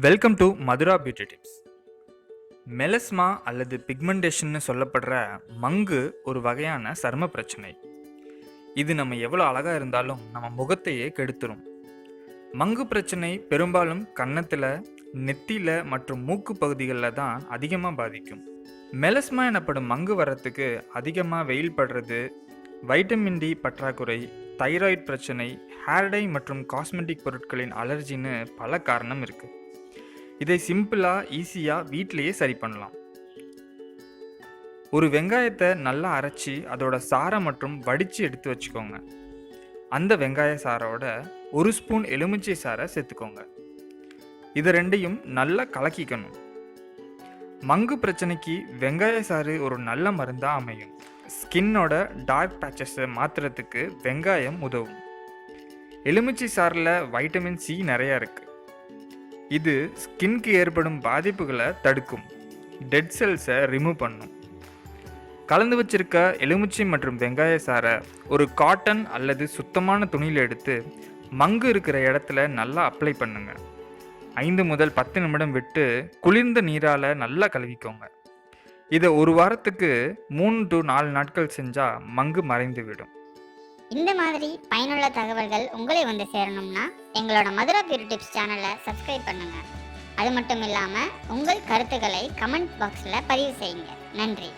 Welcome to Madhura beauty tips. Melasma அல்லது pigmentation சொல்லப்படுற மங்கு ஒரு வகையான சரும பிரச்சனை. இது நம்ம எவ்வளோ அழகாக இருந்தாலும் நம்ம முகத்தையே கெடுத்துரும். மங்கு பிரச்சனை பெரும்பாலும் கன்னத்தில், நெத்தியில் மற்றும் மூக்கு பகுதிகளில் தான் அதிகமாக பாதிக்கும். மெலஸ்மா எனப்படும் மங்கு வரத்துக்கு அதிகமாக வெயில் படுறது, வைட்டமின் டி பற்றாக்குறை, தைராய்டு பிரச்சனை, ஹேர் டை மற்றும் காஸ்மெட்டிக் பொருட்களின் அலர்ஜின்னு பல காரணம் இருக்குது. இதை சிம்பிளாக ஈஸியாக வீட்டிலையே சரி பண்ணலாம். ஒரு வெங்காயத்தை நல்லா அரைச்சி அதோட சாறை மற்றும் வடித்து எடுத்து வச்சுக்கோங்க. அந்த வெங்காய சாரோட ஒரு ஸ்பூன் எலுமிச்சை சாறை சேர்த்துக்கோங்க. இது ரெண்டையும் நல்லா கலக்கிக்கணும். மங்கு பிரச்சனைக்கு வெங்காய சாறு ஒரு நல்ல மருந்தாக அமையும். ஸ்கின்னோட டார்க் பேச்சஸை மாற்றுறதுக்கு வெங்காயம் உதவும். எலுமிச்சை சாறில் வைட்டமின் சி நிறையா இருக்குது. இது ஸ்கின்க்கு ஏற்படும் பாதிப்புகளை தடுக்கும், டெட் செல்ஸை ரிமூவ் பண்ணும். கலந்து வச்சிருக்க எலுமிச்சை மற்றும் வெங்காய சாறை ஒரு காட்டன் அல்லது சுத்தமான துணியில் எடுத்து மங்கு இருக்கிற இடத்துல நல்லா அப்ளை பண்ணுங்க. 5 முதல் 10 நிமிடம் விட்டு குளிர்ந்த நீரால் நல்லா கழுவிக்கோங்க. இதை ஒரு வாரத்துக்கு 3 to 4 நாட்கள் செஞ்சால் மங்கு மறைந்து விடும். இந்த மாதிரி பயனுள்ள தகவல்கள் உங்களை வந்து சேரணும்னா எங்களோட மதுரா பியூட்டி டிப்ஸ் சேனலை சப்ஸ்கிரைப் பண்ணுங்க. அது மட்டும் இல்லாமல் உங்கள் கருத்துக்களை கமெண்ட் பாக்ஸில் பதிவு செய்யுங்க. நன்றி.